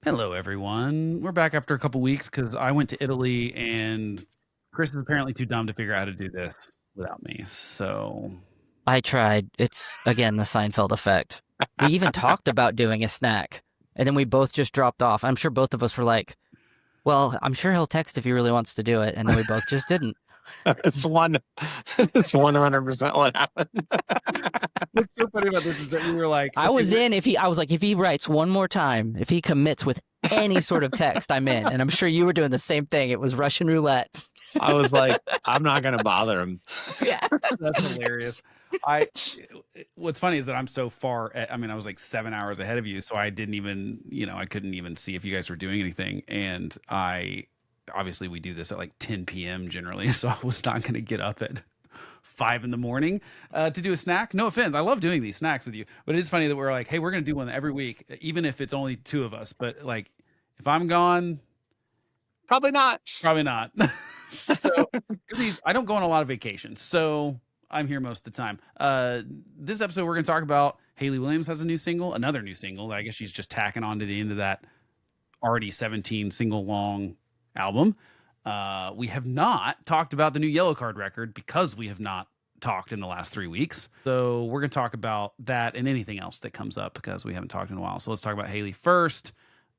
Hello, everyone. We're back after a couple weeks because I went to Italy and Chris is apparently too dumb to figure out how to do this without me. So, I tried. It's, again, the Seinfeld effect. We even talked about doing a snack, and then we both just dropped off. I'm sure both of us were like, well, I'm sure he'll text if he really wants to do it, and then we both just didn't. It's 100% what happened. what's so funny about this is that we were like, I was like, if he writes one more time, if he commits with any sort of text, I'm in. And I'm sure you were doing the same thing. It was Russian roulette. I was like, I'm not going to bother him. Yeah. That's hilarious. What's funny is that I'm so far, I was like 7 hours ahead of you. So I didn't even, I couldn't even see if you guys were doing anything. And obviously we do this at like 10 p.m. generally. So I was not going to get up at 5 in the morning to do a snack. No offense. I love doing these snacks with you, but it is funny that we're like, hey, we're going to do one every week, even if it's only two of us. But like, if I'm gone, Probably not. So I don't go on a lot of vacations. So I'm here most of the time. This episode, we're going to talk about Hayley Williams has another new single. I guess she's just tacking on to the end of that already 17 single long album. We have not talked about the new Yellowcard record because we have not talked in the last 3 weeks. So we're going to talk about that and anything else that comes up because we haven't talked in a while. So let's talk about Hayley first.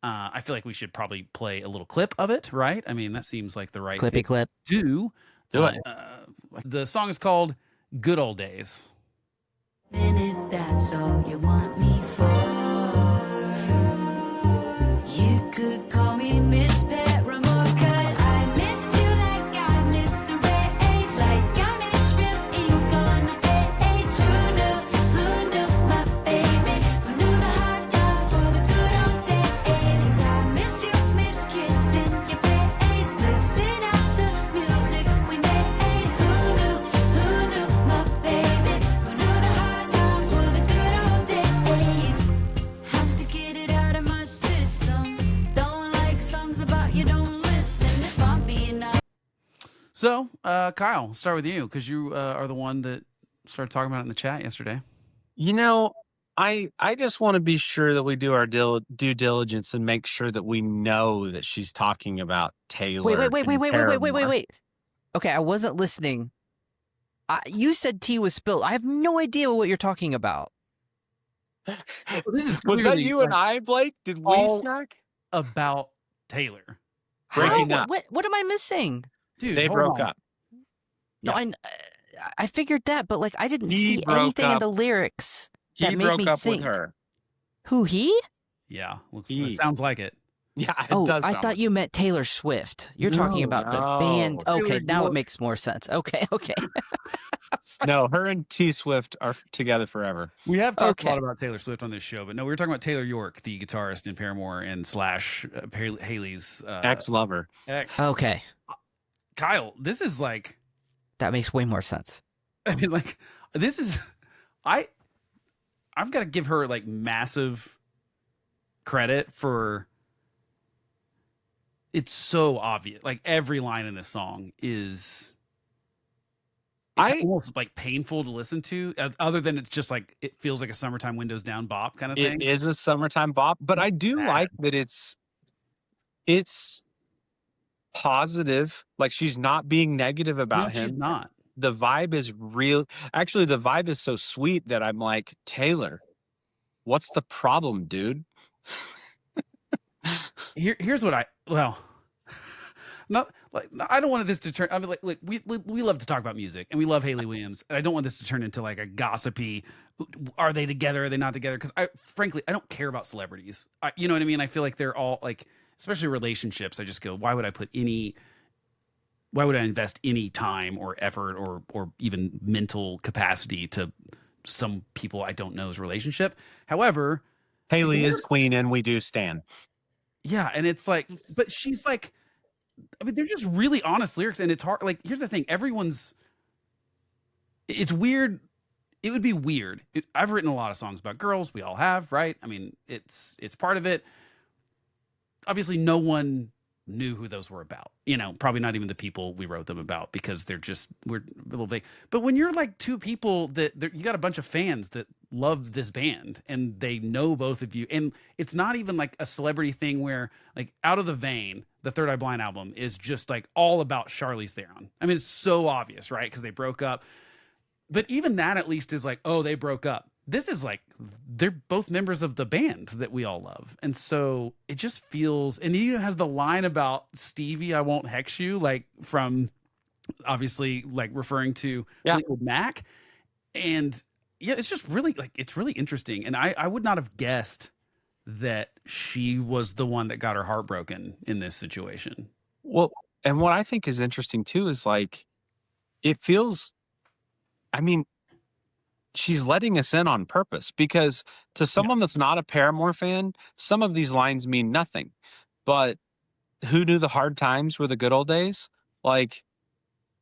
I feel like we should probably play a little clip of it, right? I mean, that seems like the right Clippy clip. do. Do it. The song is called Good Old Days. And if that's all you want me for, you could call me Miss Paramore, 'cause I miss you like I miss the rage, like I miss real ink on the page. Who knew my baby, who knew the hard times for the good old days. I miss you, miss kissing your face, listen out to music we made. Who knew my baby, who knew the hard times were the good old days. Have to get it out of my system. Don't like songs about you, don't listen. If I'm being honest. So, Kyle, start with you because you are the one that started talking about it in the chat yesterday. I just want to be sure that we do our due diligence and make sure that we know that she's talking about Taylor. Wait. Okay, I wasn't listening. You said tea was spilled. I have no idea what you're talking about. This is Was that clearly, you and I, Blake? Did we all- snack? about Taylor. Breaking How? up. What am I missing? Dude, They hold broke on. up. No, I figured that, but like I didn't He see broke anything in up. the lyrics that He made broke me up think. with her. Who, he? Yeah, looks, He- it sounds like it. Yeah, it Oh, does. I sound thought like- you meant Taylor Swift. You're talking about the No. band. Okay, Taylor now York. it makes more sense. Okay. No, her and T Swift are together forever. We have talked a Okay. lot about Taylor Swift on this show, but no, we were talking about Taylor York, the guitarist in Paramore and slash Hayley's Ex-lover. ex. Okay. Kyle, this is like, That makes way more sense. this is, I've got to give her like massive credit for, it's so obvious. Like every line in this song is almost like painful to listen to, other than it's just like, it feels like a summertime windows down bop kind of thing. It is a summertime bop, but I do Sad. like that it's positive. Like she's not being negative about No, him. she's not. The vibe is real. Actually, the vibe is so sweet that I'm like, Taylor, what's the problem, dude? Here's what not like, I don't want this to turn. I mean, like we love to talk about music and we love Hayley Williams, and I don't want this to turn into like a gossipy. Are they together? Are they not together? Because frankly, I don't care about celebrities. You know what I mean? I feel like they're all like, especially relationships. I just go, why would I invest any time or effort or even mental capacity to some people I don't know's relationship? However, Hayley is queen and we do stan. yeah, and it's like, but she's like, I mean, they're just really honest lyrics, and it's hard. Like, here's the thing: it's weird. It would be weird. I've written a lot of songs about girls. We all have, right? I mean, it's part of it. Obviously, no one knew who those were about. Probably not even the people we wrote them about, because we're a little big. But when you're like two people you got a bunch of fans that love this band and they know both of you, and it's not even like a celebrity thing where, like, Out of the Vein, the Third Eye Blind album, is just like all about Charlize Theron. I mean, it's so obvious, right? Because they broke up. But even that at least is like, oh, they broke up. This is like, they're both members of the band that we all love. And so it just feels, and he has the line about Stevie, I won't hex you, like, from obviously like referring to Fleetwood Mac. And yeah, it's just really like, it's really interesting. And I would not have guessed that she was the one that got her heart broken in this situation. Well, and what I think is interesting too is, like, it feels, I mean, she's letting us in on purpose, because to someone that's not a Paramore fan, some of these lines mean nothing. But who knew the hard times were the good old days? Like,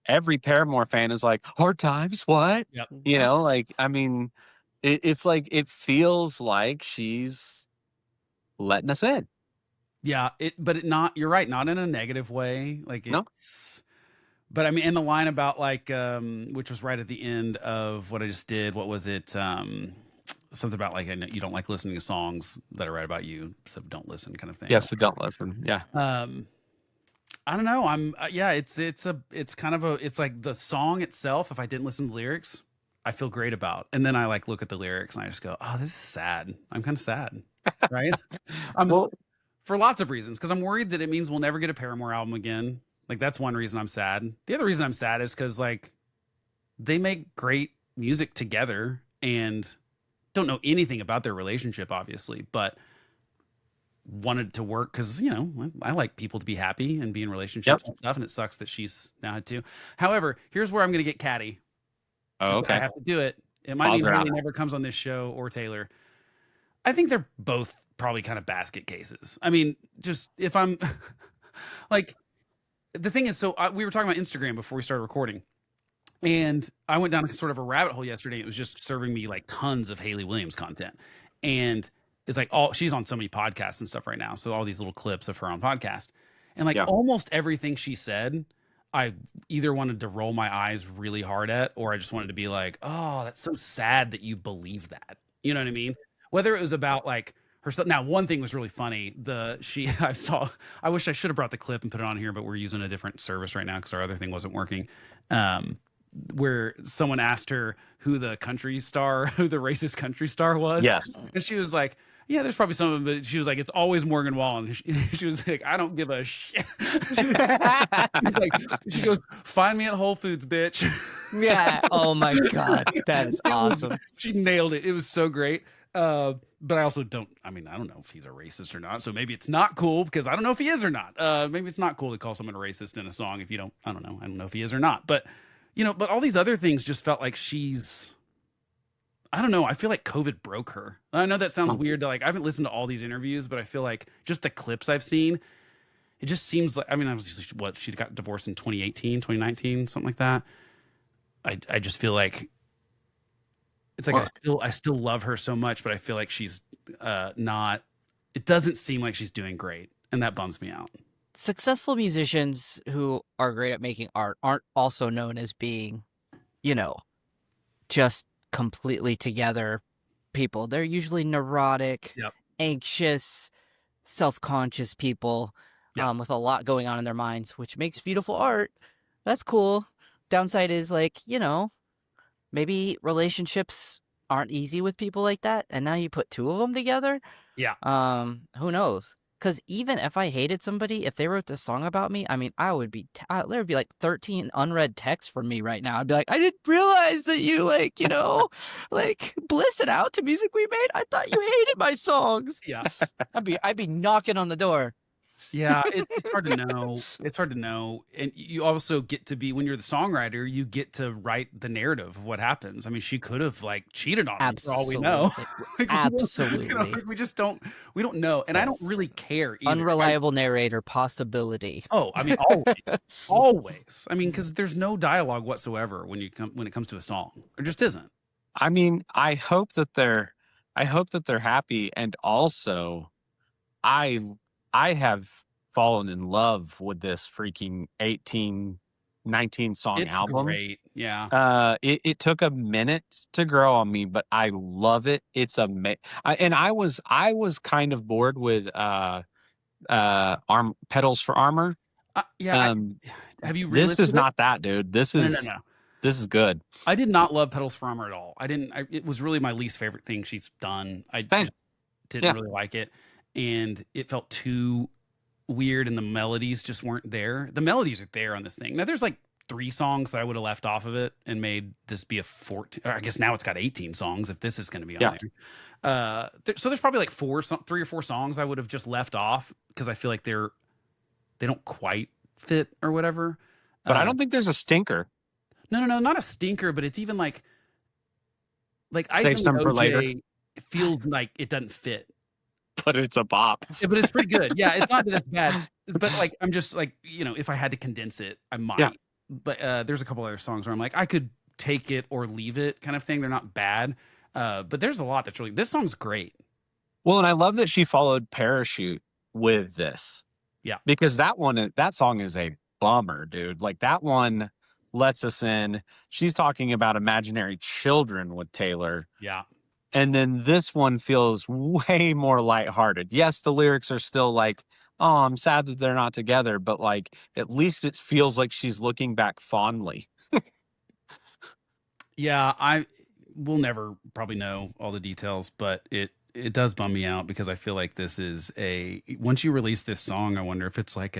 every Paramore fan is like, hard times? What? Yep. Like, I mean, it's like, it feels like she's letting us in. Yeah, you're right, not in a negative way. Like, No. But I mean, and the line about, like, which was right at the end of what I just did, what was it? Something about, like, I know you don't like listening to songs that are right about you, so don't listen, kind of thing. Yeah, so don't listen. Yeah. I don't know. It's kind of it's like the song itself, if I didn't listen to the lyrics, I feel great about. And then I like look at the lyrics and I just go, oh, this is sad. I'm kind of sad. Right? For lots of reasons, because I'm worried that it means we'll never get a Paramore album again. Like, that's one reason I'm sad. The other reason I'm sad is because, like, they make great music together, and don't know anything about their relationship, obviously, but wanted to work because, I like people to be happy and be in relationships and stuff, and it sucks that she's now had to. However, here's where I'm going to get catty. Oh, okay. I have to do it. It might mean Hayley never comes on this show, or Taylor. I think they're both probably kind of basket cases. I mean, just if I'm like, the thing is, so we were talking about Instagram before we started recording, and I went down sort of a rabbit hole yesterday. It was just serving me like tons of Hayley Williams content, and it's like she's on so many podcasts and stuff right now. So all these little clips of her on podcast, and like almost everything she said, I either wanted to roll my eyes really hard at, or I just wanted to be like, oh, that's so sad that you believe that. You know what I mean? Whether it was about like herself. Now, one thing was really funny. I wish I should have brought the clip and put it on here, but we're using a different service right now because our other thing wasn't working. Where someone asked her who the racist country star was. Yes. And she was like, yeah, there's probably some of them, but she was like, it's always Morgan Wallen. She was like, I don't give a shit. She goes, find me at Whole Foods, bitch. Yeah. Oh my God. That is awesome. She nailed it. It was so great. But I also I don't know if he's a racist or not. So maybe it's not cool, because I don't know if he is or not. Maybe it's not cool to call someone a racist in a song if you don't, I don't know. I don't know if he is or not. But, but all these other things just felt like I don't know. I feel like COVID broke her. I know that sounds weird to, like, I haven't listened to all these interviews, but I feel like just the clips I've seen, it just seems like, she got divorced in 2018, 2019, something like that. I just feel like it's like, I still love her so much, but I feel like she's not, it doesn't seem like she's doing great. And that bums me out. Successful musicians who are great at making art aren't also known as being, just completely together people. They're usually neurotic, anxious, self-conscious people with a lot going on in their minds, which makes beautiful art. That's cool. Downside is, like, maybe relationships aren't easy with people like that, and now you put two of them together. Yeah. Who knows? Because even if I hated somebody, if they wrote this song about me, I mean, there would be like 13 unread texts from me right now. I'd be like, I didn't realize that you like bliss it out to music we made. I thought you hated my songs. Yeah. I'd be knocking on the door. Yeah, it's hard to know. It's hard to know. And you also get to be, when you're the songwriter, you get to write the narrative of what happens. I mean, she could have, like, cheated on him for all we know. Absolutely. We just don't know. And I don't really care either. Unreliable narrator possibility. Oh, I mean, always. Always. I mean, because there's no dialogue whatsoever when it comes to a song. There just isn't. I mean, I hope that they're happy, and also I have fallen in love with this freaking 18, 19 song It's album. great. Yeah. It took a minute to grow on me, but I love it. It's I was kind of bored with Pedals for Armor. Yeah. Um, Have you this is relisted it? not that, dude. This No, is no. good. I did not love Pedals for Armor at all. It was really my least favorite thing she's done. I Same. just didn't Yeah. really like it. And it felt too weird and the melodies just weren't there. The melodies are there on this thing. Now there's like 3 songs that I would have left off of it and made this be a 14. Or I guess now it's got 18 songs if this is going to be on Yeah. there. So there's probably like 3 or 4 songs I would have just left off because I feel like they don't quite fit or whatever. But I don't think there's a stinker. No, not a stinker, but it's even like Ice Save and some for later. OJ feels like it doesn't fit. But it's a bop. Yeah, but it's pretty good. Yeah, it's not that it's bad, but like I'm just like, if I had to condense it, I might. Yeah. But there's a couple other songs where I'm like, I could take it or leave it kind of thing. They're not bad. But there's a lot that's really, this song's great. Well, and I love that she followed Parachute with this. Yeah. Because that song is a bummer, dude. Like that one lets us in. She's talking about imaginary children with Taylor. Yeah. And then this one feels way more lighthearted. Yes, the lyrics are still like, oh, I'm sad that they're not together, but like at least it feels like she's looking back fondly. Yeah, we'll never probably know all the details, but it does bum me out because I feel like this is once you release this song, I wonder if it's like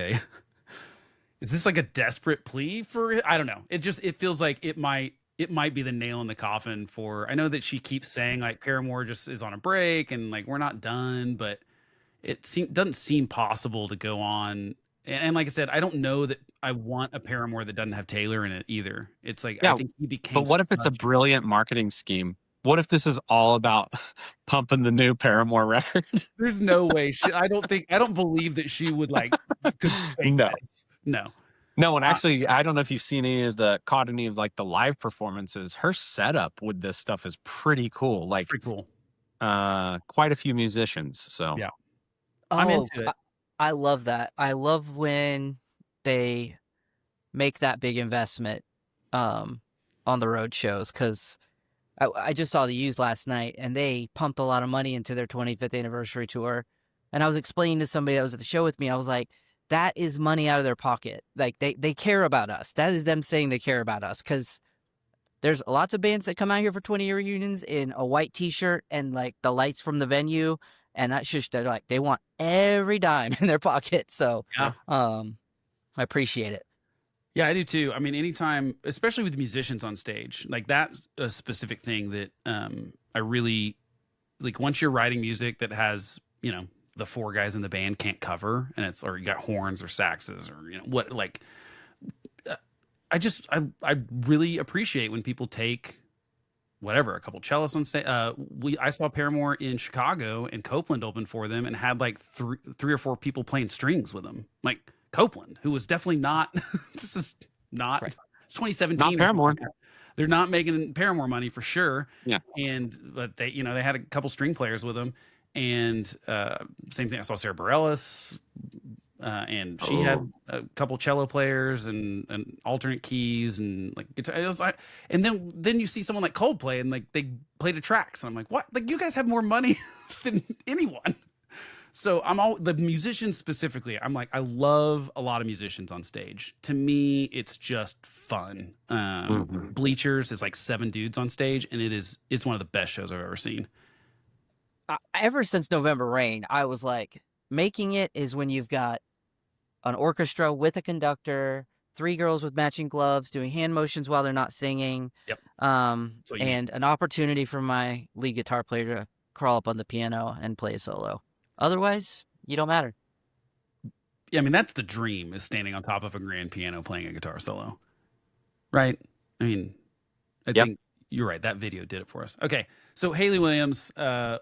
is this like a desperate plea for it? I don't know. It feels like it might be the nail in the coffin for, I know that she keeps saying like Paramore just is on a break and like we're not done, but doesn't seem possible to go on. And like I said, I don't know that I want a Paramore that doesn't have Taylor in it either. It's like, Yeah, I think he became. But what if it's a brilliant marketing scheme? What if this is all about pumping the new Paramore record? There's no way. I don't believe that she would like. Could fake No. this. No. No, and actually, I don't know if you've seen caught any of like the live performances. Her setup with this stuff is pretty cool. Like, Pretty cool. quite a few musicians. So Yeah. I'm into it. I love that. I love when they make that big investment on the road shows because I just saw the Used last night and they pumped a lot of money into their 25th anniversary tour. And I was explaining to somebody that was at the show with me, I was like, that is money out of their pocket. Like they care about us. That is them saying they care about us because there's lots of bands that come out here for 20-year reunions in a white T-shirt and like the lights from the venue. And that's just, they're like, they want every dime in their pocket. So Yeah. I appreciate it. Yeah, I do too. I mean, anytime, especially with musicians on stage, like that's a specific thing that I really like. Once you're writing music that has, the 4 guys in the band can't cover, and or you got horns or saxes or what, like, I really appreciate when people take whatever, a couple cellists on stage. I saw Paramore in Chicago and Copeland opened for them and had like 3 or 4 people playing strings with them, like Copeland, who was definitely not. This is not Right. 2017. Not Paramore. They're not making Paramore money for sure. Yeah. But they had a couple string players with them, and same thing. I saw Sarah Bareilles, and she had a couple cello players and alternate keys and like guitar. And then you see someone like Coldplay and like they played the tracks, and I'm like, what? Like you guys have more money than anyone. So the musicians specifically, I'm like, I love a lot of musicians on stage. To me, it's just fun. Bleachers is like 7 dudes on stage, and it's one of the best shows I've ever seen. Ever since November Rain, I was like, making it is when you've got an orchestra with a conductor, 3 girls with matching gloves doing hand motions while they're not singing. Yep. And an opportunity for my lead guitar player to crawl up on the piano and play a solo. Otherwise, you don't matter. Yeah, I mean, that's the dream, is standing on top of a grand piano playing a guitar solo. Right? I mean, I think you're right. That video did it for us. Okay, so Hayley Williams,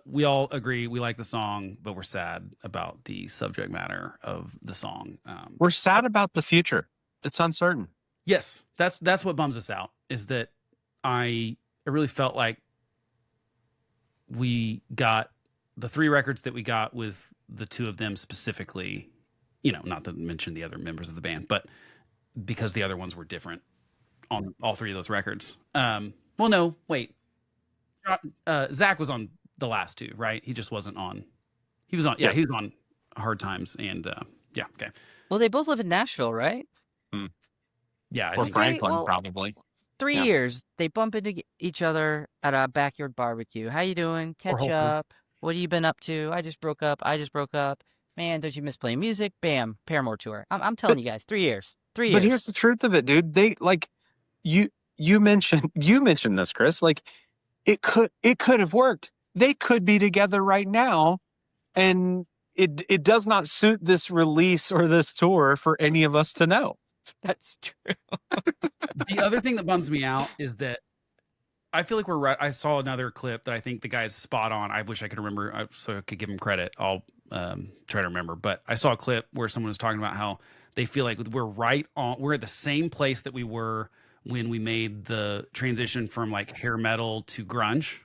we all agree we like the song, but we're sad about the subject matter of the song. We're sad about the future. It's uncertain. Yes, that's what bums us out, is that I really felt like we got the 3 records that we got with the 2 of them specifically not to mention the other members of the band, but because the other ones were different on all three of those records. Well, no, wait. Zach was on the last two, right? He just wasn't on. He was on. Yeah, he was on Hard Times, and yeah, okay. Well, they both live in Nashville, right? Yeah, I Or think Franklin, well, probably. 3 Yeah. years. They bump into each other at a backyard barbecue. How you doing? Catch Whole Foods. up. What have you been up to? I just broke up. Man, don't you miss playing music? Bam, Paramore tour. I'm telling you guys, 3 years. 3 years. But here's the truth of it, dude. They like you mentioned this, Chris. Like it could have worked. They could be together right now, and it does not suit this release or this tour for any of us to know. That's true. The other thing that bums me out is that I feel like we're right. I saw another clip that I think the guy's spot on. I wish I could remember so I could give him credit. I'll try to remember. But I saw a clip where someone was talking about how they feel like we're at the same place that we were when we made the transition from like hair metal to grunge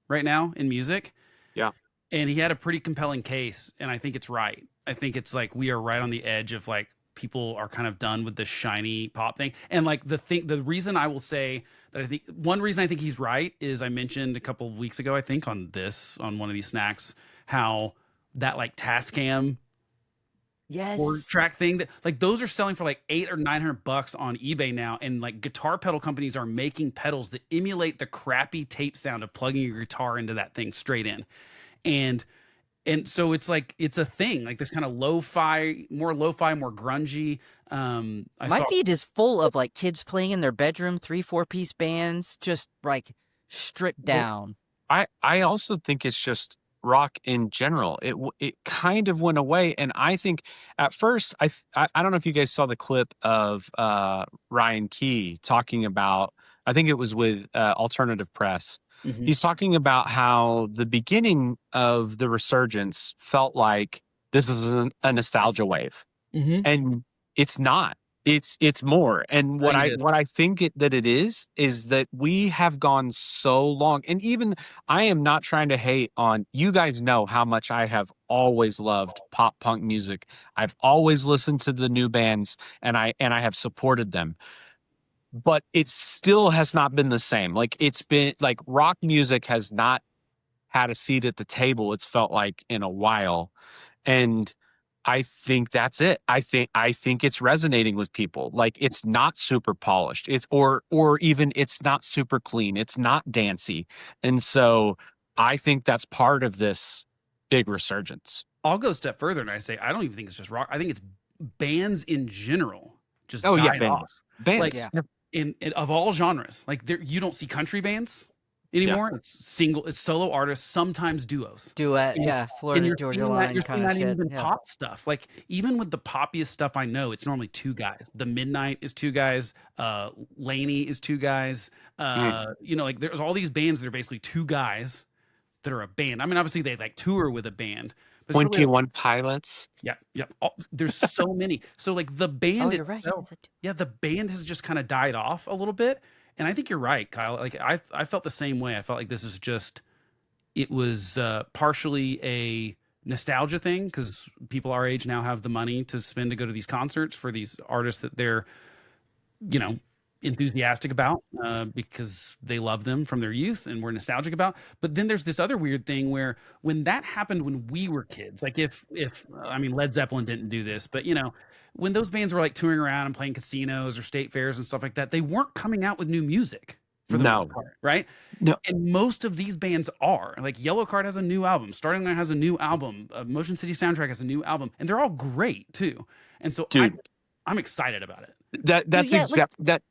right now in music. Yeah. And he had a pretty compelling case. And I think it's right. I think it's like we are right on the edge of like people are kind of done with this shiny pop thing. And like the reason I will say that one reason I think he's right is I mentioned a couple of weeks ago, I think on one of these snacks, how that like Tascam Yes. 4-track thing that like those are selling for like $800 or $900 on eBay now. And like guitar pedal companies are making pedals that emulate the crappy tape sound of plugging your guitar into that thing straight in. And so it's like, it's a thing, like this kind of lo-fi, more grungy. My feed is full of like kids playing in their bedroom, 3-4 piece bands, just like stripped down. I also think it's just rock in general. It kind of went away, and I think at first I don't know if you guys saw the clip of Ryan Key talking about. I think it was with Alternative Press. Mhm. He's talking about how the beginning of the Resurgence felt like this is a nostalgia wave, and it's not. It's more. And what I think that it is that we have gone so long. And even I am not trying to hate on you guys. Know how much I have always loved pop punk music. I've always listened to the new bands, and I have supported them. But it still has not been the same. Like it's been like rock music has not had a seat at the table. It's felt like in a while, and I think that's it. I think it's resonating with people. Like it's not super polished. It's or even it's not super clean. It's not dancey, and so I think that's part of this big resurgence. I'll go a step further and I say I don't even think it's just rock. I think it's bands in general just Oh yeah, died off. bands. Like, Yeah. in of all genres. Like you don't see country bands anymore. Yeah. It's solo artists, sometimes duos. Duet, And- yeah, Florida you're Georgia seeing line you're kind seeing of that shit. even Yeah. pop stuff. Like even with the poppiest stuff I know, it's normally two guys. The Midnight is two guys. Laney is two guys. Like there's all these bands that are basically two guys that are a band. I mean, obviously they like tour with a band. But it's really- 21 Pilots. yeah. There's so many. So like the band Oh, you're right. itself, yeah, the band has just kind of died off a little bit. And I think you're right, Kyle. Like I felt the same way. I felt like this is just, it was partially a nostalgia thing because people our age now have the money to spend to go to these concerts for these artists that they're, enthusiastic about because they love them from their youth and we're nostalgic about. But then there's this other weird thing where when that happened when we were kids, like if I mean Led Zeppelin didn't do this, but when those bands were like touring around and playing casinos or state fairs and stuff like that, they weren't coming out with new music for the most part, right? No. And most of these bands are. Like Yellowcard has a new album, Starting Line has a new album, Motion City Soundtrack has a new album, and they're all great too. And so Dude. I'm excited about it. That's yeah, exactly that.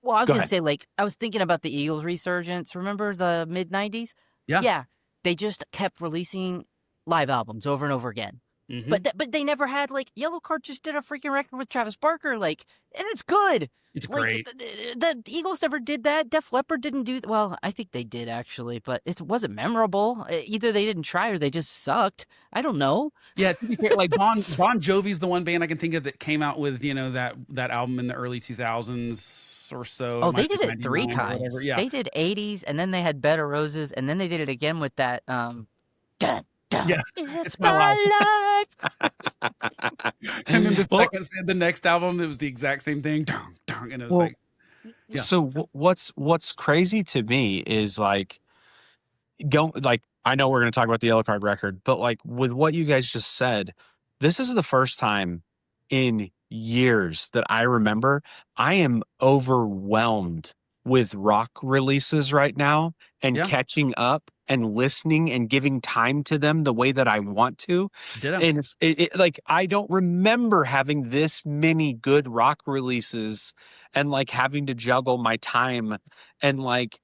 Well, I was Go going to ahead. say, like, I was thinking about the Eagles resurgence. Remember the mid-90s? Yeah. Yeah. They just kept releasing live albums over and over again. Mhm. But they never had, like, Yellowcard just did a freaking record with Travis Barker, like, and it's good. It's Like, great. the Eagles never did that. Def Leppard didn't do. Well, I think they did actually, but it wasn't memorable. Either they didn't try or they just sucked. I don't know. Yeah, to be fair, like Bon Jovi's the one band I can think of that came out with that album in the early 2000s or so. Oh, It they might be did it 3 99 or times. whatever. Yeah, They did 80s, and then they had Bed of Roses, and then they did it again with that. Yeah, It's it's my my life. and then Well, the next album, it was the exact same thing. Dong, dong, and it was well, like, yeah, so what's crazy to me is like I know we're going to talk about the Yellowcard record, but like with what you guys just said, this is the first time in years that I remember I am overwhelmed with rock releases right now and yeah, catching up and listening and giving time to them the way that I want to. ditto. And like I don't remember having this many good rock releases and like having to juggle my time and like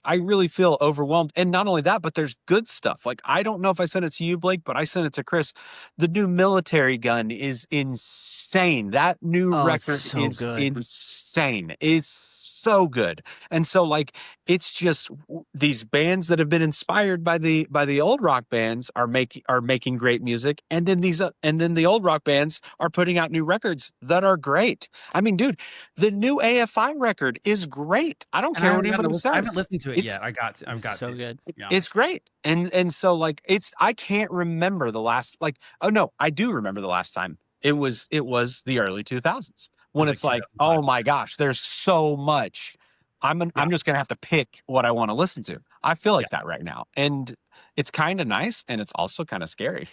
I really feel overwhelmed. And not only that, but there's good stuff. Like, I don't know if I sent it to you, Blake, but I sent it to Chris. The new Military Gun is insane. That new Oh, it's record so is good. insane. It's so good. And so like it's just these bands that have been inspired by the old rock bands are making great music, and then the old rock bands are putting out new records that are great. I mean, dude, the new AFI record is great. I don't And I care what haven't gotten to anybody listen, I haven't says. listened to it It's yet. I've got So to. good. Yeah, it's great. And so like I can't remember the last like oh no, I do remember the last time. It was the early 2000s it when was like it's like, 2005. oh my gosh, there's so much. Yeah, I'm just gonna have to pick what I want to listen to. I feel yeah. like that right now. And it's kind of nice and it's also kind of scary.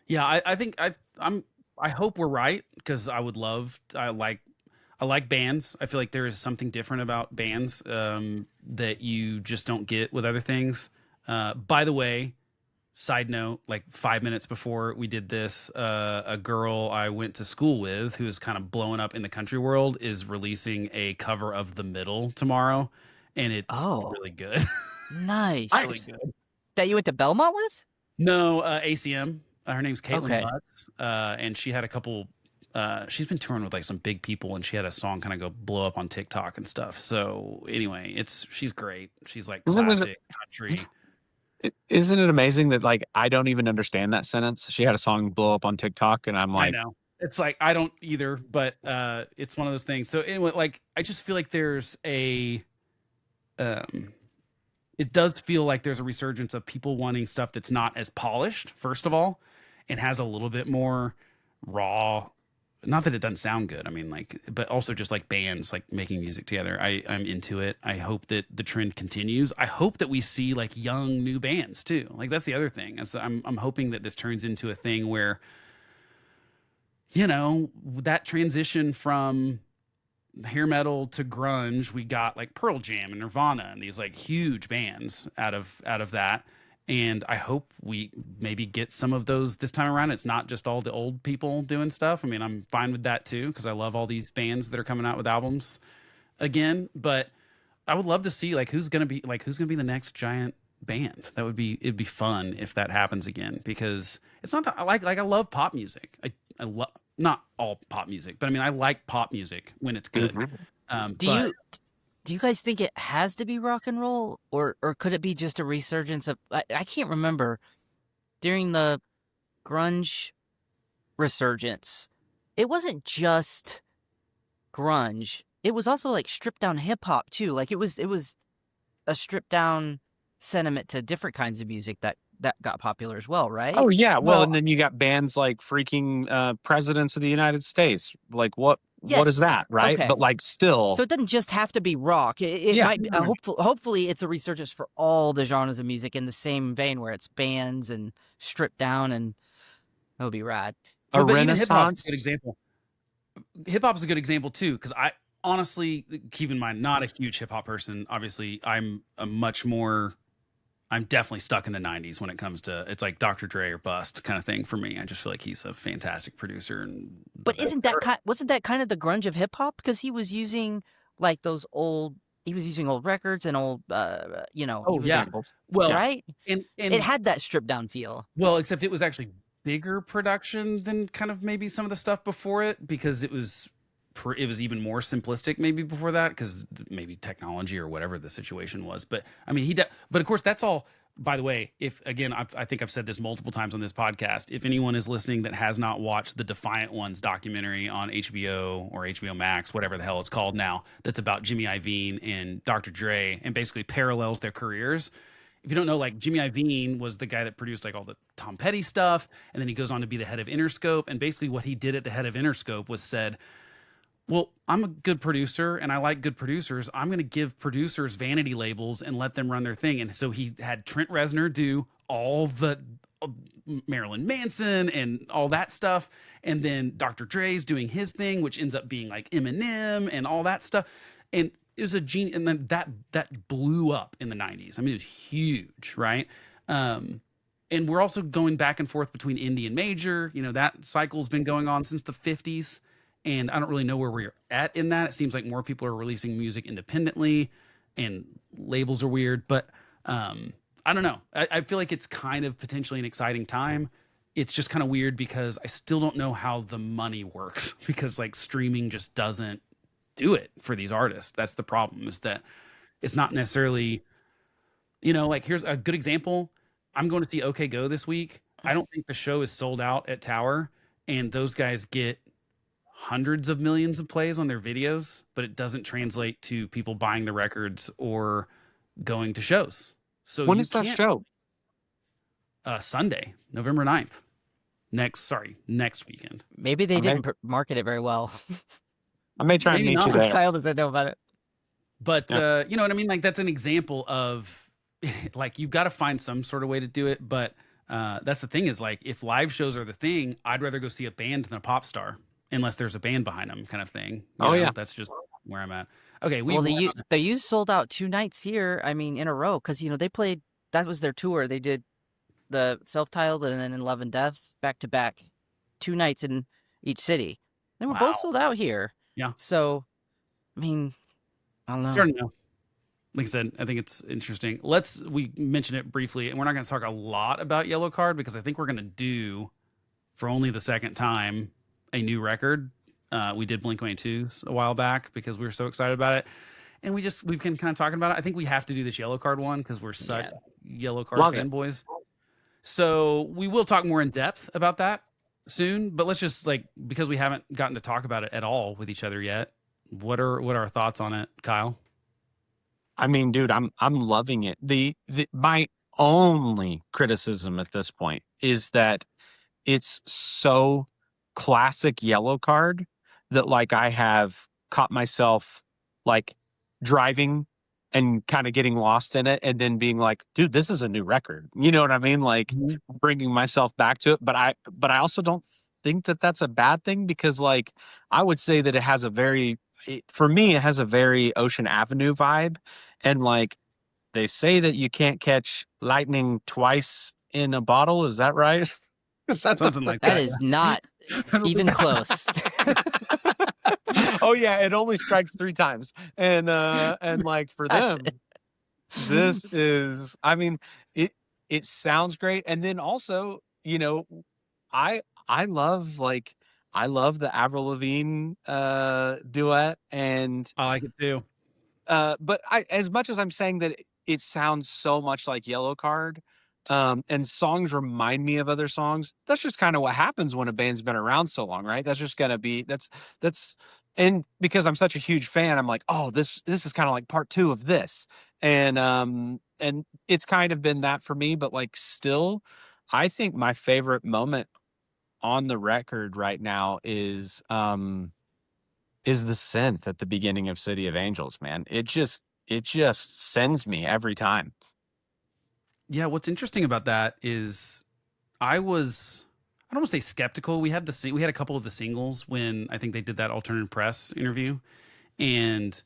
Yeah, I think I hope we're right because I like bands. I feel like there is something different about bands that you just don't get with other things. By the way, side note, like 5 minutes before we did this, a girl I went to school with who is kind of blowing up in the country world is releasing a cover of The Middle tomorrow, and it's Oh, really good. nice. Really good. That you went to Belmont with? No, ACM. Her name's Caitlin Okay. Butts, and she had a couple. She's been touring with like some big people, and she had a song kind of go blow up on TikTok and stuff. So anyway, she's great. She's like Isn't it, classic country. isn't it amazing that like I don't even understand that sentence? She had a song blow up on TikTok and I'm I like, know. It's like I don't either, but it's one of those things. So anyway, like I just feel like there's a um it does feel like there's a resurgence of people wanting stuff that's not as polished, first of all, and has a little bit more raw. Not that it doesn't sound good. I mean, like, but also just like bands like making music together. I'm into it. I hope that the trend continues. I hope that we see like young new bands too. Like that's the other thing. Is that I'm hoping that this turns into a thing where, you know, that transition from hair metal to grunge, we got like Pearl Jam and Nirvana and these like huge bands out of that. And I hope we maybe get some of those this time around. It's not just all the old people doing stuff. I mean, I'm fine with that too because I love all these bands that are coming out with albums again. But I would love to see like who's gonna be the next giant band. It'd be fun if that happens again because it's not that I love pop music. I love not all pop music, but I mean I like pop music when it's good. Mhm. Do you guys think it has to be rock and roll, or could it be just a resurgence of? I can't remember during the grunge resurgence. It wasn't just grunge. It was also like stripped down hip hop too. Like it was a stripped down sentiment to different kinds of music that got popular as well, right? Oh yeah, well, and Well, then you got bands like freaking presidents of the United States. Like what is Yes. that, right? Okay. But like still, So it doesn't just have to be rock. It yeah, might be, hopefully it's a resurgence for all the genres of music in the same vein where it's bands and stripped down, and that would be rad. a but even hip hop is a good renaissance. example. Hip hop is a good example too because I honestly keep in mind not a huge hip hop person. Obviously, I'm definitely stuck in the 90s when it comes to it's like Dr. Dre or bust kind of thing for me. I just feel like he's a fantastic producer and the But best wasn't that kind of the grunge of hip hop because he was using like those old old records and old Oh yeah. Samples. Well, right? and It had that stripped down feel. well, except it was actually bigger production than kind of maybe some of the stuff before it because it was even more simplistic maybe before that because maybe technology or whatever the situation was. But I mean, but of course that's all. By the way, if again, I think I've said this multiple times on this podcast. If anyone is listening that has not watched the Defiant Ones documentary on HBO or HBO Max, whatever the hell it's called now, that's about Jimmy Iovine and Dr. Dre and basically parallels their careers. if you don't know, like Jimmy Iovine was the guy that produced like all the Tom Petty stuff, and then he goes on to be the head of Interscope. And basically, what he did at the head of Interscope was said, "Well, I'm a good producer, and I like good producers. I'm going to give producers vanity labels and let them run their thing." And so he had Trent Reznor do all the Marilyn Manson and all that stuff, and then Dr. Dre's doing his thing, which ends up being like Eminem and all that stuff. And it was a genius, and then that blew up in the 90s. I mean, it was huge, right? And we're also going back and forth between indie and major. You know, that cycle's been going on since the 50s, and I don't really know where we're at in that. It seems like more people are releasing music independently, and labels are weird, but I don't know. I feel like it's kind of potentially an exciting time. It's just kind of weird because I still don't know how the money works, because like streaming just doesn't do it for these artists. That's the problem, is that it's not necessarily, you know, like here's a good example. I'm going to see OK Go this week. I don't think the show is sold out at Tower, and those guys get hundreds of millions of plays on their videos, but it doesn't translate to people buying the records or going to shows. So When is that show? Sunday, November 9th. Next weekend. Maybe they didn't market it very well. I may try and Maybe meet not. you Since there. Kyle doesn't know about it. But Yeah. you know what I mean? Like that's an example of like you've got to find some sort of way to do it. But that's the thing, is like if live shows are the thing, I'd rather go see a band than a pop star, unless there's a band behind them, kind of thing. You know, Yeah. that's just where I'm at. Okay, Well, they used sold out 2 nights here. I mean, in a row, because they played. That was their tour. They did the self-titled and then in Love and Death back to back, 2 nights in each city. They were Wow. both sold out here. Yeah. So, I mean, I don't know. Starting to know. Like I said, I think it's interesting. We mentioned it briefly, and we're not going to talk a lot about Yellowcard because I think we're going to do, for only the second time, a new record. We did Blink-182 a while back because we were so excited about it, and we've been kind of talking about it. I think we have to do this Yellowcard one because we're such Yellowcard fanboys. So we will talk more in depth about that soon. But let's just because we haven't gotten to talk about it at all with each other yet. What are our thoughts on it, Kyle? I mean, dude, I'm loving it. My only criticism at this point is that it's so classic Yellowcard that I have caught myself driving and kind of getting lost in it and then being like, dude, this is a new record. You know what I mean? Bringing myself back to it. But I also don't think that that's a bad thing, because I would say that it has for me, it has a very Ocean Avenue vibe. And they say that you can't catch lightning twice in a bottle. Is that right? Is that Something like that. That is not even close. Oh yeah, it only strikes 3 times. And for them, this is, I mean, it sounds great. And then also, I love the Avril Lavigne duet, and I like it too. but as much as I'm saying that it sounds so much like Yellowcard, and songs remind me of other songs, that's just kind of what happens when a band's been around so long, right? That's just gonna be and because I'm such a huge fan, I'm like, oh, this is kind of like part 2 of this, and it's kind of been that for me. But still, I think my favorite moment on the record right now is the synth at the beginning of City of Angels, man. It just sends me every time. Yeah, what's interesting about that is I don't want to say skeptical. We had a couple of the singles when I think they did that Alternative Press interview, and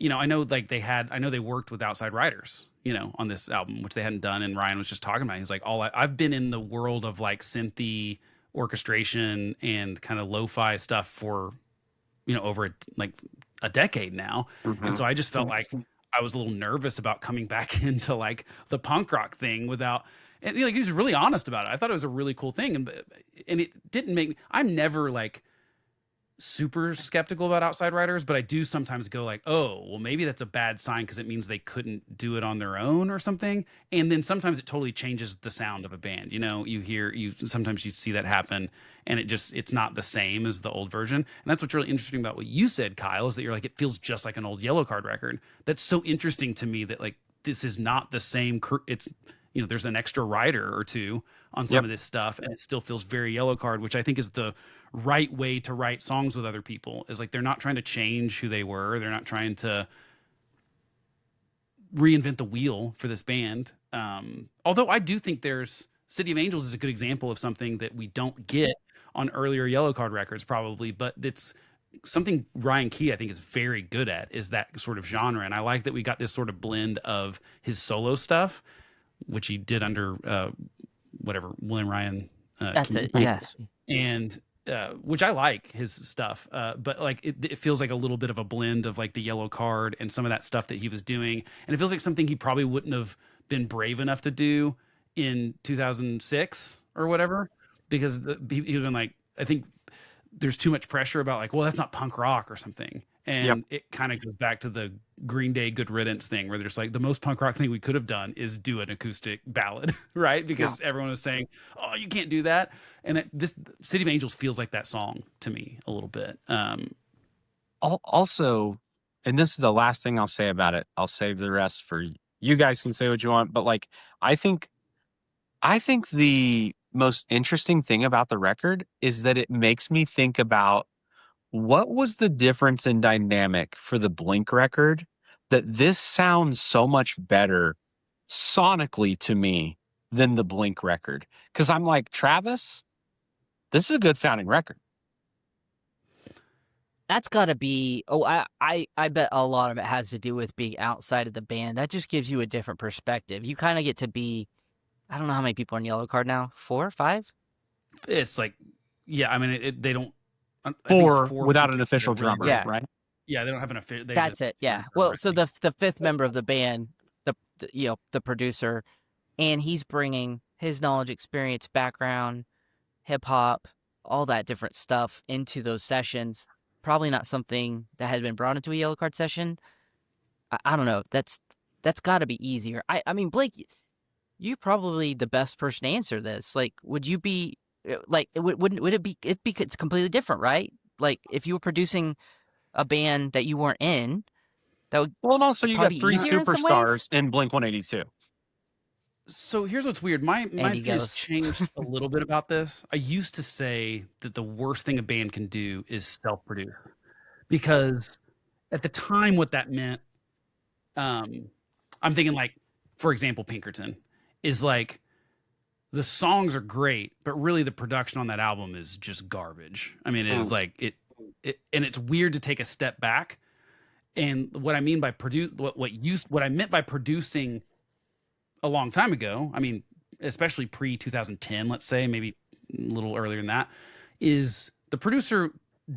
I know they worked with Outside Writers, on this album, which they hadn't done, and Ryan was just talking about it. He's like, I've been in the world of synthy orchestration and kind of lo-fi stuff for over a decade now. Mm-hmm. And so I just felt like I was a little nervous about coming back into the punk rock thing without, and he was really honest about it. I thought it was a really cool thing, and it didn't make me, I'm never super skeptical about Outside Writers, but I do sometimes go oh, well, maybe that's a bad sign because it means they couldn't do it on their own or something. And then sometimes it totally changes the sound of a band. Sometimes you see that happen, and it's not the same as the old version. And that's what's really interesting about what you said, Kyle, is that you're it feels just like an old Yellowcard record. That's so interesting to me that this is not the same. It's, you know, there's an extra writer or two on some of this stuff, and it still feels very Yellowcard, which I think is the right way to write songs with other people. Is like they're not trying to change who they were. They're not trying to reinvent the wheel for this band. Although I do think there's City of Angels is a good example of something that we don't get on earlier Yellowcard records, probably, but it's something Ryan Key I think is very good at, is that sort of genre. And I like that we got this sort of blend of his solo stuff, which he did under whatever William Ryan. That's it. Yeah. And which I like his stuff, but like it feels like a little bit of a blend of like the Yellowcard and some of that stuff that he was doing, and it feels like something he probably wouldn't have been brave enough to do in 2006 or whatever, because he'd been like, I think there's too much pressure about like, well, that's not punk rock or something. And it kind of goes back to the Green Day Good Riddance thing, where there's like the most punk rock thing we could have done is do an acoustic ballad, right? Because everyone was saying, oh, you can't do that. And this City of Angels feels like that song to me a little bit. Also, and this is the last thing I'll say about it. I'll save the rest for you guys can say what you want. But like, I think the most interesting thing about the record is that it makes me think about what was the difference in dynamic for the Blink record that this sounds so much better sonically to me than the Blink record. Because I'm like, Travis, this is a good sounding record. That's got to be. Oh, I bet a lot of it has to do with being outside of the band. That just gives you a different perspective. You kind of get to be. I don't know how many people are in Yellowcard now. 4, 5? It's like, yeah. I mean, they don't. Four without an official drummer, right? Yeah, they don't have an official. That's it. Yeah. Well, so the fifth member of the band, the producer, and he's bringing his knowledge, experience, background, hip hop, all that different stuff into those sessions. Probably not something that had been brought into a Yellowcard session. I don't know. That's got to be easier. I mean, Blake, you're probably the best person to answer this. Like, would you be like? Would it be? It's completely different, right? Like, if you were producing a band that you weren't in, that would. Well, and also you got 3 superstars in Blink 182. So here's what's weird. My opinion has changed a little bit about this. I used to say that the worst thing a band can do is self-produce, because at the time what that meant, I'm thinking like, for example, Pinkerton is like, the songs are great, but really the production on that album is just garbage. I mean, it's like it, and it's weird to take a step back. And what I mean by what I meant by producing a long time ago, I mean, especially pre 2010, let's say, maybe a little earlier than that, is the producer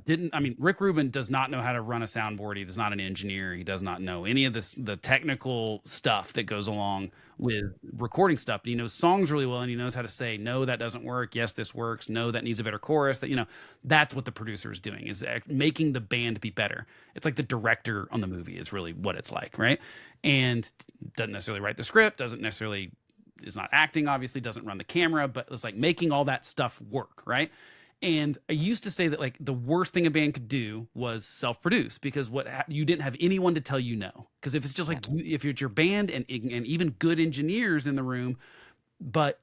didn't. I mean, Rick Rubin does not know how to run a soundboard. He is not an engineer. He does not know any of the technical stuff that goes along with recording stuff. But he knows songs really well, and he knows how to say, no, that doesn't work. Yes, this works. No, that needs a better chorus. That, you know, that's what the producer is doing, is making the band be better. It's like the director on the movie is really what it's like, right? And doesn't necessarily write the script, is not acting, obviously, doesn't run the camera, but it's like making all that stuff work, right? And I used to say that like the worst thing a band could do was self-produce, because you didn't have anyone to tell you no. Because if it's just like if it's your band and even good engineers in the room, but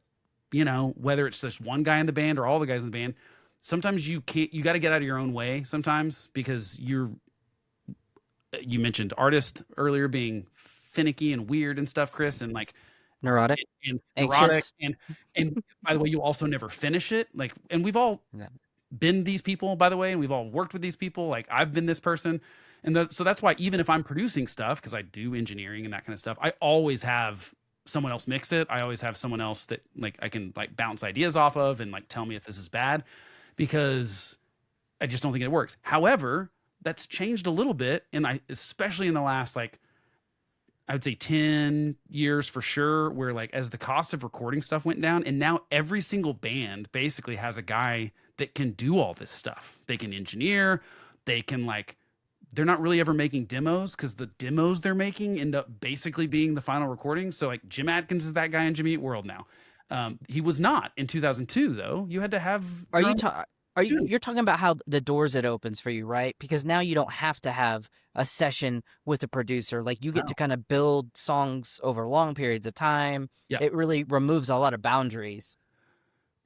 you know, whether it's just one guy in the band or all the guys in the band, sometimes you got to get out of your own way sometimes, because you mentioned artists earlier being finicky and weird and stuff, Chris, and like neurotic and neurotic, and by the way, you also never finish it. Like, and we've all been these people, by the way, and we've all worked with these people. Like, I've been this person, and so that's why even if I'm producing stuff, because I do engineering and that kind of stuff, I always have someone else mix it. I always have someone else that like I can like bounce ideas off of and like tell me if this is bad, because I just don't think it works. However, that's changed a little bit, and especially in the last like, I would say 10 years for sure, where like as the cost of recording stuff went down, and now every single band basically has a guy that can do all this stuff. They can engineer, they can like, they're not really ever making demos, because the demos they're making end up basically being the final recording. So like Jim Adkins is that guy in Jimmy Eat World now. He was not in 2002 though. You had to have. You're talking about how the doors it opens for you, right? Because now you don't have to have a session with a producer. Like you get to kind of build songs over long periods of time. Yeah. It really removes a lot of boundaries.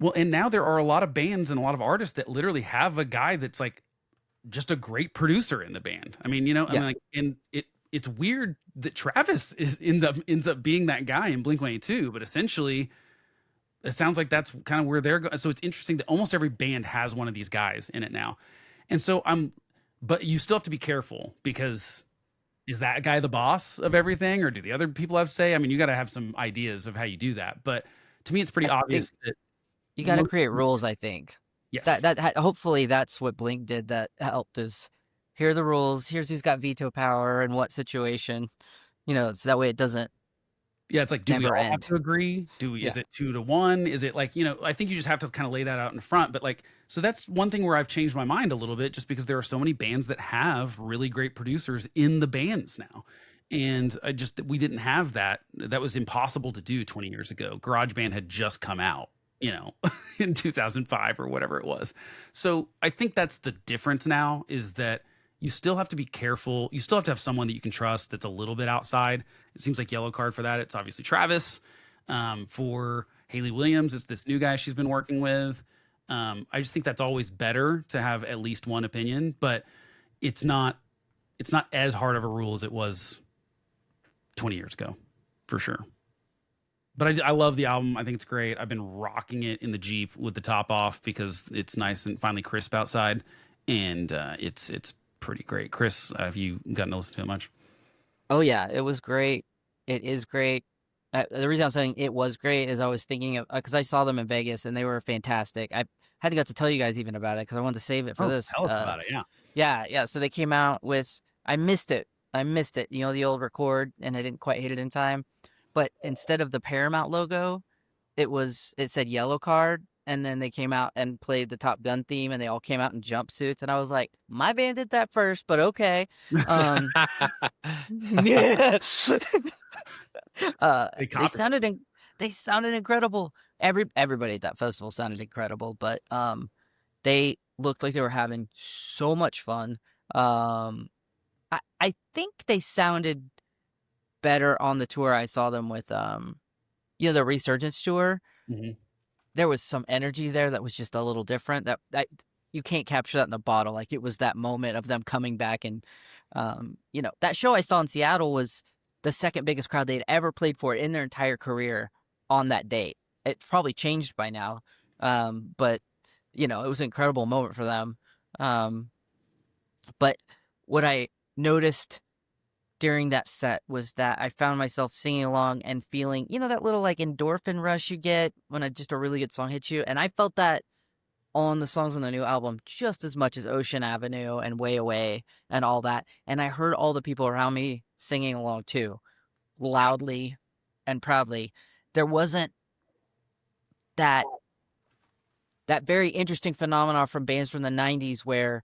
Well, and now there are a lot of bands and a lot of artists that literally have a guy that's like just a great producer in the band. I mean, I mean, like, and it's weird that Travis ends up being that guy in Blink-182, but essentially it sounds like that's kind of where they're going. So it's interesting that almost every band has one of these guys in it now. And so but you still have to be careful, because is that guy the boss of everything, or do the other people have say? I mean, you got to have some ideas of how you do that. But to me, it's pretty obvious that you got to create rules, I think. Yes. That hopefully that's what Blink did that helped, is here are the rules. Here's who's got veto power in what situation, so that way it doesn't. Yeah, it's like, do we all have end. to agree? Is it 2-1? Is it like, I think you just have to kind of lay that out in front. But like, so that's one thing where I've changed my mind a little bit, just because there are so many bands that have really great producers in the bands now. And we didn't have that. That was impossible to do 20 years ago. GarageBand had just come out, in 2005 or whatever it was. So I think that's the difference now, is that you still have to be careful. You still have to have someone that you can trust that's a little bit outside. It seems like Yellowcard for that, it's obviously Travis. For Hayley Williams, it's this new guy she's been working with. I just think that's always better to have at least one opinion, but it's not as hard of a rule as it was 20 years ago, for sure. But I love the album. I think it's great. I've been rocking it in the Jeep with the top off because it's nice and finally crisp outside, and it's pretty great. Chris, have you gotten to listen to it much? Oh yeah, it was great. It is great. The reason I'm saying it was great is I was thinking of, because I saw them in Vegas and they were fantastic. I hadn't got to tell you guys even about it because I wanted to save it for this. Tell us about it. Yeah. Yeah. So they came out with, I missed it. The old record, and I didn't quite hit it in time. But instead of the Paramount logo, it said Yellowcard, and then they came out and played the Top Gun theme, and they all came out in jumpsuits, and I was like, my band did that first, but okay. Yeah. They sounded incredible. Everybody at that festival sounded incredible, but they looked like they were having so much fun. I think they sounded better on the tour I saw them with, the Resurgence tour. Mm-hmm. There was some energy there that was just a little different. That you can't capture that in a bottle. Like, it was that moment of them coming back, and that show I saw in Seattle was the second biggest crowd they'd ever played for in their entire career on that date. It probably changed by now, but it was an incredible moment for them. But what I noticed during that set was that I found myself singing along and feeling, that little like endorphin rush you get when just a really good song hits you. And I felt that on the songs on the new album just as much as Ocean Avenue and Way Away and all that. And I heard all the people around me singing along too, loudly and proudly. There wasn't that very interesting phenomenon from bands from the 90s where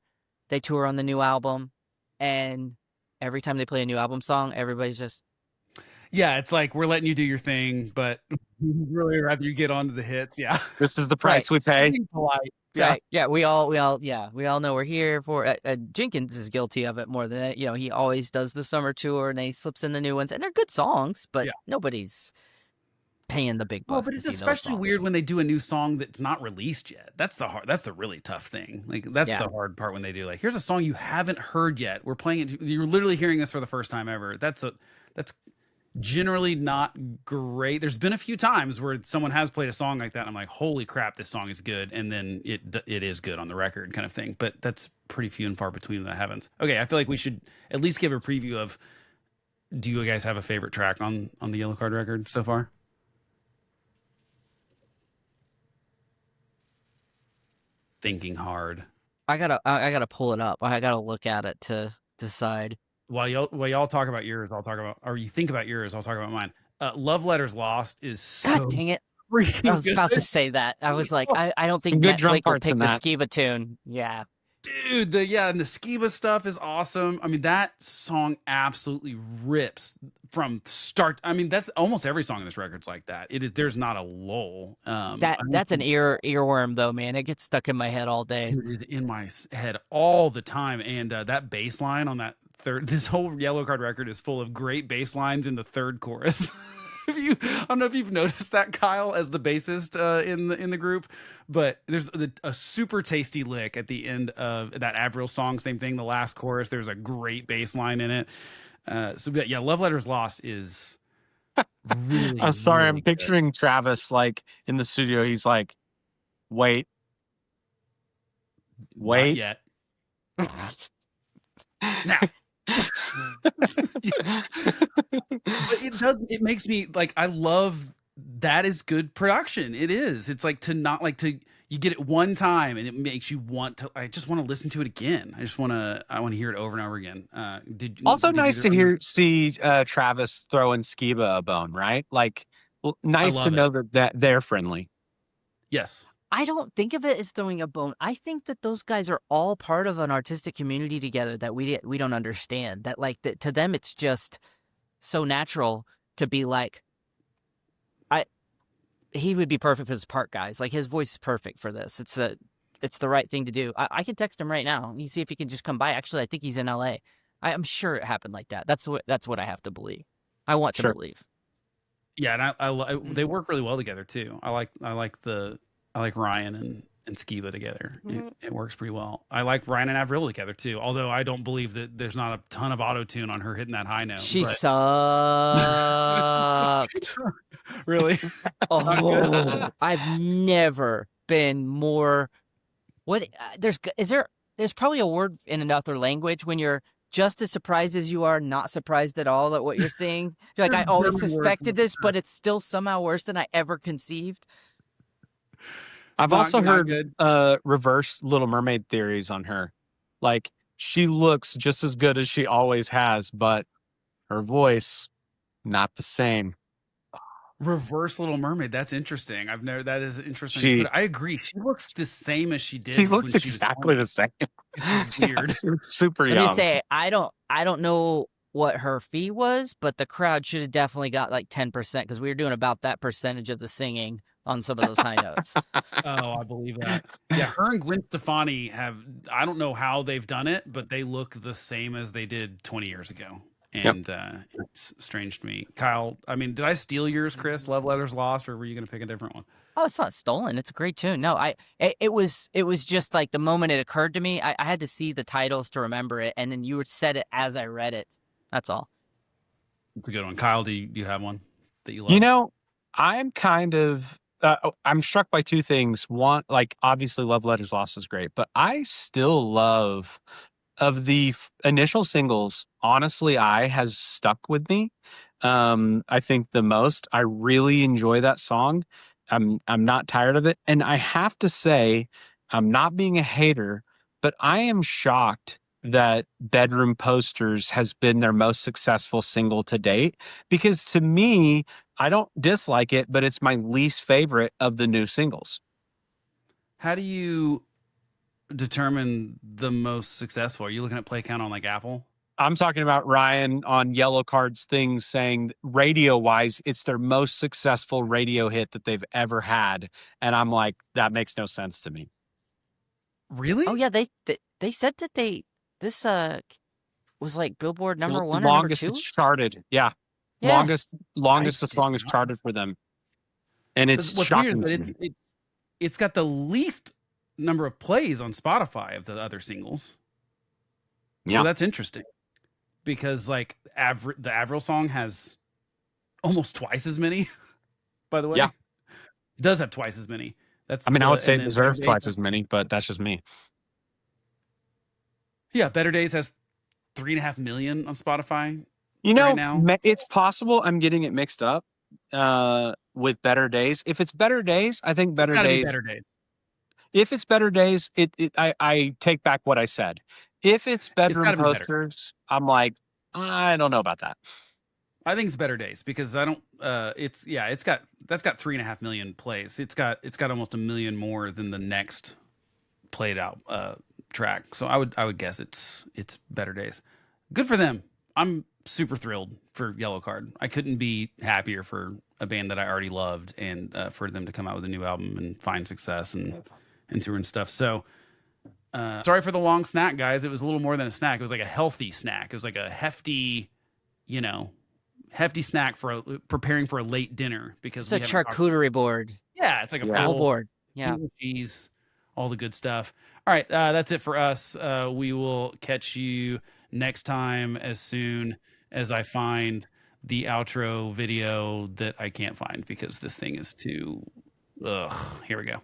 they tour on the new album, and every time they play a new album song, everybody's just... Yeah, it's like, we're letting you do your thing, but we'd really rather you get onto the hits. Yeah. This is the price we pay. Yeah. Right. Yeah, we all know we're here for... Jenkins is guilty of it more than... he always does the summer tour, and he slips in the new ones, and they're good songs, but nobody's paying the big bucks. Well, but it's especially weird when they do a new song that's not released yet. That's the really tough thing. Like, that's the hard part, when they do, like, here's a song you haven't heard yet. We're playing it. You're literally hearing this for the first time ever. That's generally not great. There's been a few times where someone has played a song like that, and I'm like, holy crap, this song is good, and then it is good on the record, kind of thing. But that's pretty few and far between that happens. Okay, I feel like we should at least give a preview of, do you guys have a favorite track on the Yellowcard record so far? Thinking hard. I gotta pull it up. I gotta look at it to decide. While y'all talk about yours, or you think about yours, I'll talk about mine. Love Letters Lost is so... God dang it. freaking I was good. about to say that. I was like, I don't think good Matt drum Blake will parts pick in the that. Skiba tune. Yeah. Dude, and the Skiba stuff is awesome. I mean, that song absolutely rips from start. I mean, that's almost every song in this record's like that. It is. There's not a lull. That's an earworm though, man. It gets stuck in my head all day. Dude, it's in my head all the time. And that bass line on that third, this whole Yellowcard record is full of great bass lines in the third chorus. I don't know if you've noticed that, Kyle, as the bassist in the group, but there's a super tasty lick at the end of that Avril song. Same thing, the last chorus. There's a great bass line in it. Yeah, Love Letters Lost is really. I'm sorry, really I'm good. picturing Travis like in the studio. He's like, wait. Not yet. Now. But it makes me like, I love that is good production. It is. It's like you get it one time and it makes you I just want to listen to it again. I want to hear it over and over again. Also nice to see Travis throwing Skiba a bone, right? Like, nice to know that they're friendly. Yes. I don't think of it as throwing a bone. I think that those guys are all part of an artistic community together that we don't understand. That to them it's just so natural to be like, he would be perfect for his part, guys. Like his voice is perfect for this. It's the right thing to do. I can text him right now. You see if he can just come by. Actually, I think he's in LA. I'm sure it happened like that. That's what I have to believe. I want to believe. Yeah, and they work really well together too. I like Ryan and Skiba together. Mm-hmm. It works pretty well. I like Ryan and Avril together too. Although I don't believe that there's not a ton of auto tune on her hitting that high note. She sucked. Really? Oh, I've never been more. What there's probably a word in another language when you're just as surprised as you are not surprised at all at what you're seeing. You're like, I always suspected this, but it's still somehow worse than I ever conceived. I've also heard reverse Little Mermaid theories on her. Like, she looks just as good as she always has, but her voice, not the same. Reverse Little Mermaid. That's interesting. That is interesting. I agree. She looks the same as she did. She looks exactly the same. It's weird. It's super young. Let me say, I don't know what her fee was, but the crowd should have definitely got like 10% because we were doing about that percentage of the singing on some of those high notes. Oh, I believe that. Yeah, her and Gwen Stefani I don't know how they've done it, but they look the same as they did 20 years ago. And it's strange to me. Kyle, I mean, did I steal yours, Chris? Love Letters Lost, or were you going to pick a different one? Oh, it's not stolen. It's a great tune. No, it was just like the moment it occurred to me, I had to see the titles to remember it, and then you said it as I read it. That's all. It's a good one. Kyle, do you have one that you love? You know, I'm kind of I'm struck by two things. One, like obviously Love Letters Lost is great, but I still love of the initial singles, Honestly I has stuck with me. I think the most. I really enjoy that song. I'm not tired of it. And I have to say, I'm not being a hater, but I am shocked that Bedroom Posters has been their most successful single to date, because to me, I don't dislike it, but it's my least favorite of the new singles. How do you determine the most successful? Are you looking at play count on like Apple? I'm talking about Ryan on Yellowcard's thing saying radio wise, it's their most successful radio hit that they've ever had. And I'm like, that makes no sense to me. Really? Oh yeah, they said that this was like Billboard number one or longest number two? it's charted. Yeah. Longest the song is charted for them. And it's what's shocking weird, to but me. it's got the least number of plays on Spotify of the other singles. Yeah. So that's interesting. Because like the Avril song has almost twice as many, by the way. Yeah. It does have twice as many. I would say it deserves twice as many, but that's just me. Yeah, Better Days has 3.5 million on Spotify. You know, right now. It's possible I'm getting it mixed up with Better Days. If it's Better Days, I think Better Days. Better Days. If it's Better Days, I take back what I said. If it's Bedroom Posters, I'm like, I don't know about that. I think it's Better Days because I don't. That's got 3.5 million plays. It's got almost 1 million more than the next played out track. So I would guess it's Better Days. Good for them. I'm super thrilled for Yellowcard. I couldn't be happier for a band that I already loved, and for them to come out with a new album and find success and tour and stuff. So sorry for the long snack, guys. It was a little more than a snack. It was like a healthy snack. It was like a hefty, hefty snack for preparing for a late dinner, because It's a charcuterie board. Yeah, it's like a Yeah. Full full board. Yeah. cheese, all the good stuff. All right, that's it for us. We will catch you next time as soon as I find the outro video that I can't find because this thing is too. Ugh. Here we go.